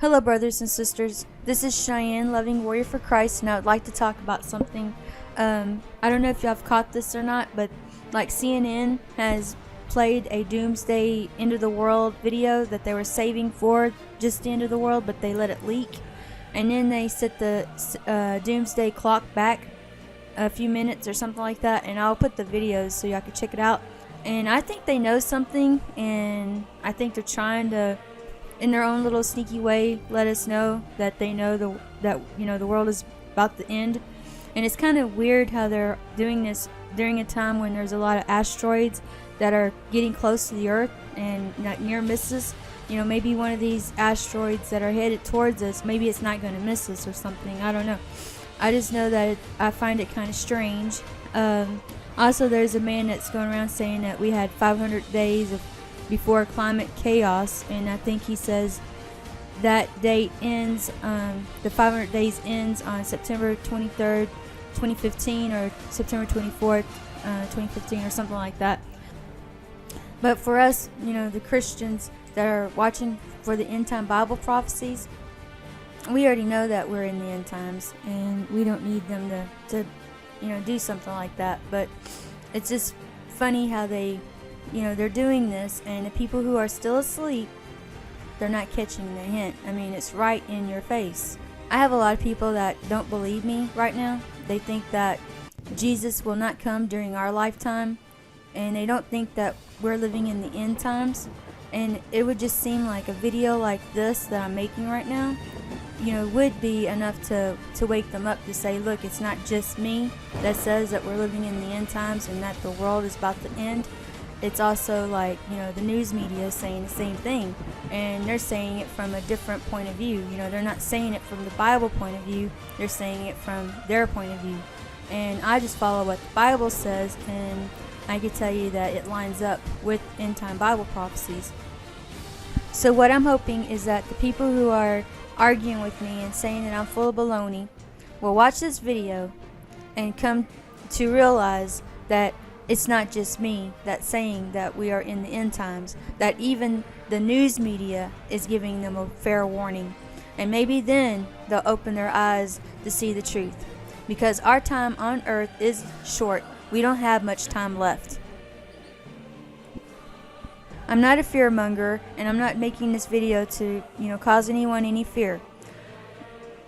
Hello, brothers and sisters. This is Cheyenne, loving warrior for Christ, and I would like to talk about something. I don't know if y'all have caught this or not, but like CNN has played a doomsday end of the world video that they were saving for just the end of the world, but they let it leak, and then they set the doomsday clock back a few minutes or something like that, and I'll put the videos so y'all can check it out. And I think they know something, and I think they're trying to, in their own little sneaky way, let us know that they know that the world is about to end. And it's kind of weird how they're doing this during a time when there's a lot of asteroids that are getting close to the Earth and not near misses. Maybe one of these asteroids that are headed towards us, maybe it's not going to miss us or something. I don't know. I just know that I find it kind of strange. Also, there's a man that's going around saying that we had 500 days before climate chaos, and I think he says that date ends, the 500 days ends on September 23rd, 2015, or September 24th, 2015, or something like that. But for us, the Christians that are watching for the end time Bible prophecies, we already know that we're in the end times, and we don't need them to do something like that. But it's just funny how they're doing this, and the people who are still asleep, they're not catching the hint. I mean, it's right in your face. I have a lot of people that don't believe me right now. They think that Jesus will not come during our lifetime, and they don't think that we're living in the end times. And it would just seem like a video like this that I'm making right now, would be enough to wake them up to say, look, it's not just me that says that we're living in the end times and that the world is about to end. It's also like, the news media is saying the same thing, and they're saying it from a different point of view. They're not saying it from the Bible point of view, they're saying it from their point of view. And I just follow what the Bible says, and I can tell you that it lines up with end time Bible prophecies. So what I'm hoping is that the people who are arguing with me and saying that I'm full of baloney will watch this video and come to realize that it's not just me that's saying that we are in the end times, that even the news media is giving them a fair warning. And maybe then they'll open their eyes to see the truth. Because our time on earth is short. We don't have much time left. I'm not a fearmonger, and I'm not making this video to, cause anyone any fear.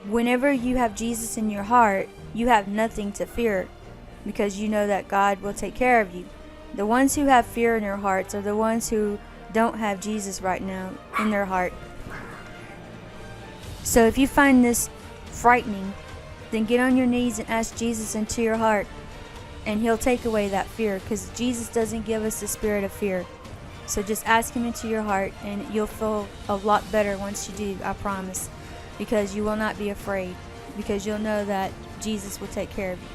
Whenever you have Jesus in your heart, you have nothing to fear, because you know that God will take care of you. The ones who have fear in their hearts are the ones who don't have Jesus right now in their heart. So if you find this frightening, then get on your knees and ask Jesus into your heart, and He'll take away that fear, because Jesus doesn't give us the spirit of fear. So just ask Him into your heart, and you'll feel a lot better once you do, I promise, because you will not be afraid, because you'll know that Jesus will take care of you.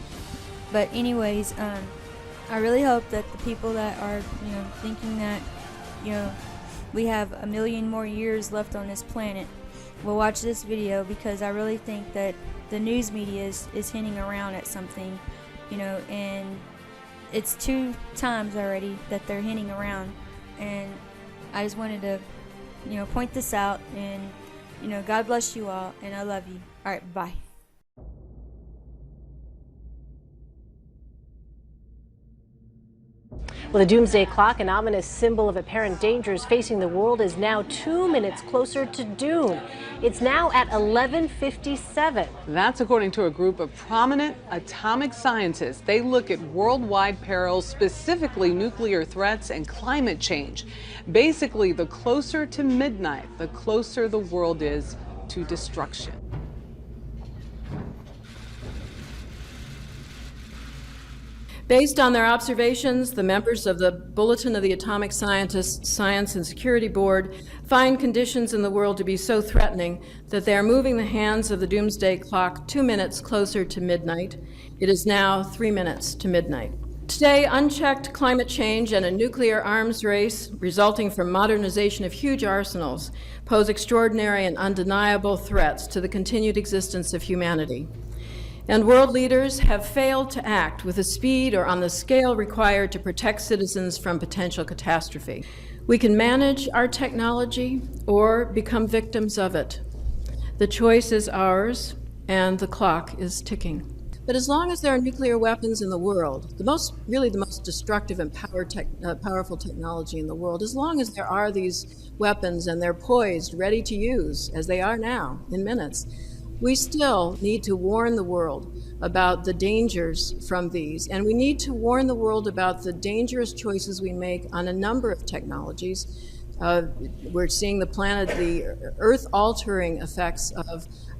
But anyways, I really hope that the people that are, thinking that, we have a million more years left on this planet will watch this video, because I really think that the news media is hinting around at something, and it's 2 times already that they're hinting around. And I just wanted to, point this out, and, God bless you all, and I love you. All right, bye. Well, the doomsday clock, an ominous symbol of apparent dangers facing the world, is now 2 minutes closer to doom. It's now at 11:57. That's according to a group of prominent atomic scientists. They look at worldwide perils, specifically nuclear threats and climate change. Basically, the closer to midnight, the closer the world is to destruction. Based on their observations, the members of the Bulletin of the Atomic Scientists Science and Security Board find conditions in the world to be so threatening that they are moving the hands of the doomsday clock 2 minutes closer to midnight. It is now 3 minutes to midnight. Today, unchecked climate change and a nuclear arms race resulting from modernization of huge arsenals pose extraordinary and undeniable threats to the continued existence of humanity. And world leaders have failed to act with the speed or on the scale required to protect citizens from potential catastrophe. We can manage our technology or become victims of it. The choice is ours, and the clock is ticking. But as long as there are nuclear weapons in the world, the most destructive and powerful technology in the world, as long as there are these weapons and they're poised, ready to use, as they are now, in minutes, we still need to warn the world about the dangers from these. And we need to warn the world about the dangerous choices we make on a number of technologies. We're seeing the earth-altering effects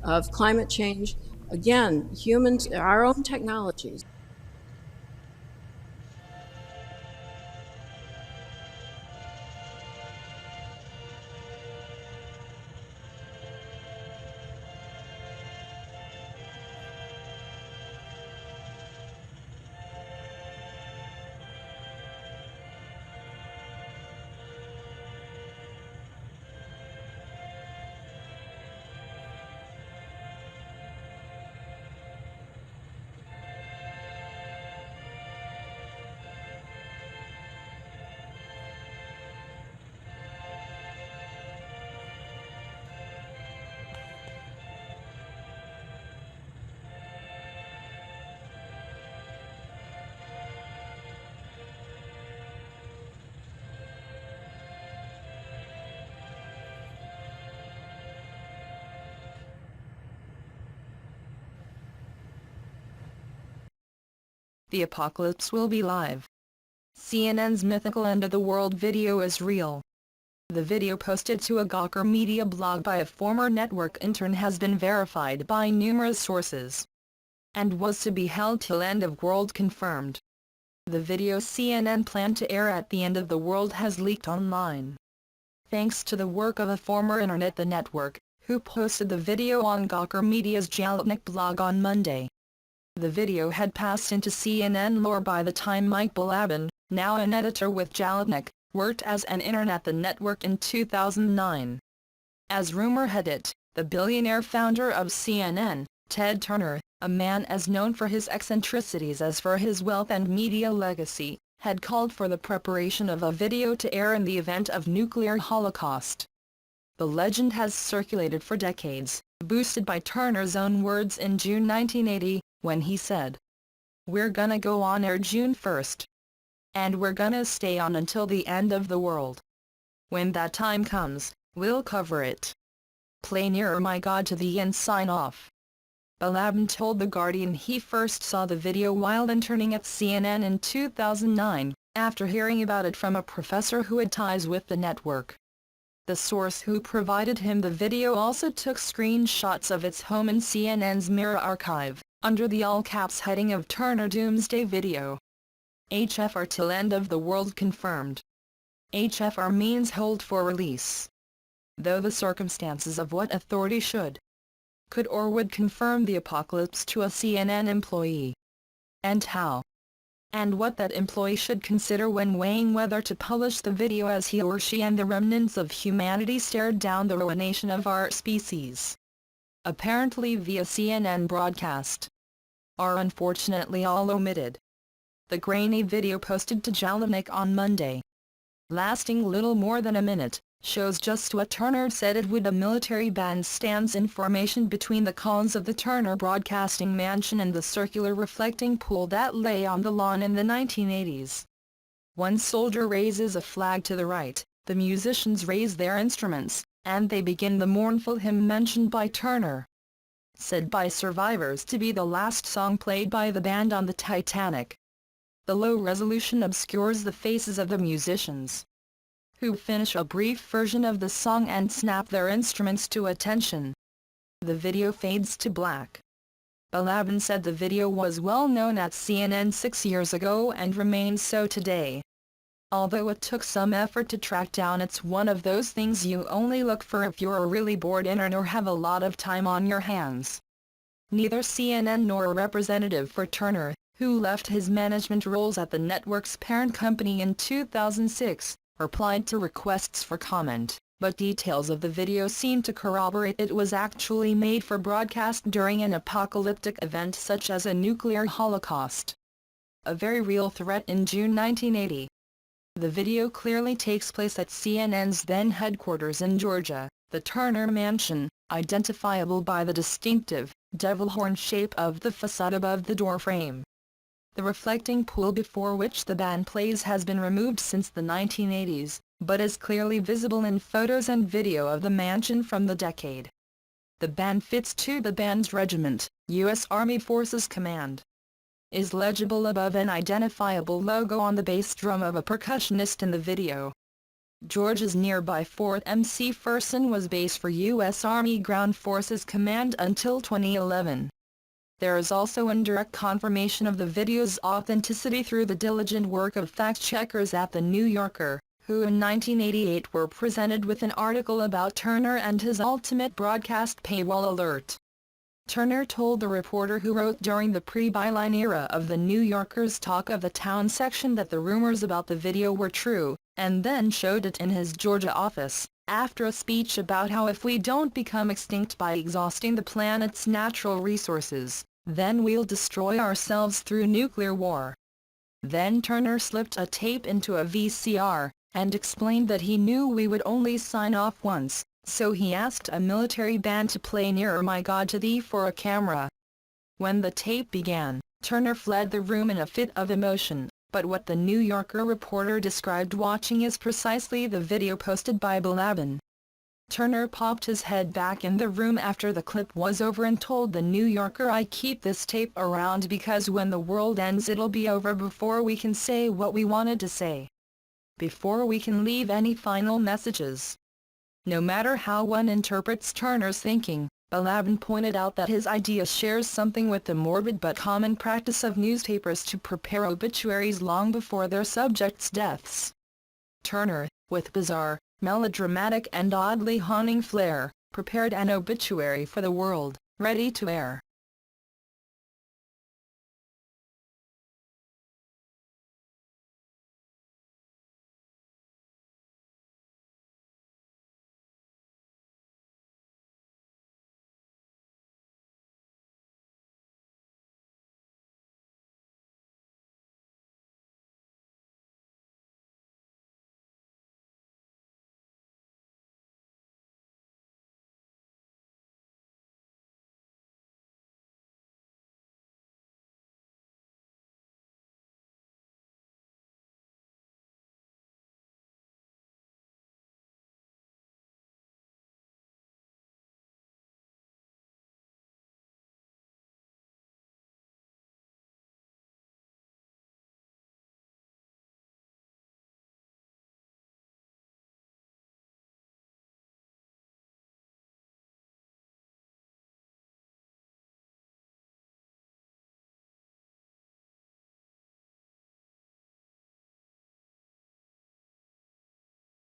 of climate change. Again, humans, our own technologies. The apocalypse will be live. CNN's mythical end of the world video is real. The video posted to a Gawker media blog by a former network intern has been verified by numerous sources and was to be held till end of world confirmed. The video CNN planned to air at the end of the world has leaked online. Thanks to the work of a former intern at the network, who posted the video on Gawker Media's Jalopnik blog on Monday. The video had passed into CNN lore by the time Mike Ballaban, now an editor with Jalopnik, worked as an intern at the network in 2009. As rumor had it, the billionaire founder of CNN, Ted Turner, a man as known for his eccentricities as for his wealth and media legacy, had called for the preparation of a video to air in the event of nuclear holocaust. The legend has circulated for decades, boosted by Turner's own words in June 1980, when he said, "We're gonna go on air June 1st. And we're gonna stay on until the end of the world. When that time comes, we'll cover it. Play Nearer My God to the end, sign off." Ballaban told The Guardian he first saw the video while interning at CNN in 2009, after hearing about it from a professor who had ties with the network. The source who provided him the video also took screenshots of its home in CNN's Mirror archive, under the all-caps heading of Turner Doomsday Video. HFR till end of the world confirmed. HFR means hold for release. Though the circumstances of what authority could or would confirm the apocalypse to a CNN employee. And how. And what that employee should consider when weighing whether to publish the video as he or she and the remnants of humanity stared down the ruination of our species. Apparently via CNN broadcast. Are unfortunately all omitted. The grainy video posted to Jalopnik on Monday, lasting little more than a minute, shows just what Turner said it would. A military band stands in formation between the columns of the Turner Broadcasting Mansion and the circular reflecting pool that lay on the lawn in the 1980s. One soldier raises a flag to the right, the musicians raise their instruments, and they begin the mournful hymn mentioned by Turner, said by survivors to be the last song played by the band on the Titanic. The low resolution obscures the faces of the musicians, who finish a brief version of the song and snap their instruments to attention. The video fades to black. Ballaban said the video was well known at CNN 6 years ago and remains so today. Although it took some effort to track down, it's one of those things you only look for if you're a really bored intern or have a lot of time on your hands. Neither CNN nor a representative for Turner, who left his management roles at the network's parent company in 2006, replied to requests for comment, but details of the video seem to corroborate it was actually made for broadcast during an apocalyptic event such as a nuclear holocaust. A very real threat in June 1980. The video clearly takes place at CNN's then headquarters in Georgia, The Turner Mansion, identifiable by the distinctive, devil horn shape of the facade above the doorframe. The reflecting pool before which the band plays has been removed since the 1980s, but is clearly visible in photos and video of the mansion from the decade. The band fits to the band's regiment, U.S. Army Forces Command. Is legible above an identifiable logo on the bass drum of a percussionist in the video. Georgia's nearby Fort McPherson was base for U.S. Army Ground Forces Command until 2011. There is also indirect confirmation of the video's authenticity through the diligent work of fact-checkers at The New Yorker, who in 1988 were presented with an article about Turner and his ultimate broadcast paywall alert. Turner told the reporter who wrote during the pre-byline era of The New Yorker's Talk of the Town section that the rumors about the video were true, and then showed it in his Georgia office, after a speech about how if we don't become extinct by exhausting the planet's natural resources, then we'll destroy ourselves through nuclear war. Then Turner slipped a tape into a VCR, and explained that he knew we would only sign off once, so he asked a military band to play Nearer My God to Thee for a camera. When the tape began, Turner fled the room in a fit of emotion, but what the New Yorker reporter described watching is precisely the video posted by Ballaban. Turner popped his head back in the room after the clip was over and told the New Yorker, "I keep this tape around because when the world ends it'll be over before we can say what we wanted to say. Before we can leave any final messages." No matter how one interprets Turner's thinking, Ballaban pointed out that his idea shares something with the morbid but common practice of newspapers to prepare obituaries long before their subjects' deaths. Turner, with bizarre, melodramatic and oddly haunting flair, prepared an obituary for the world, ready to air.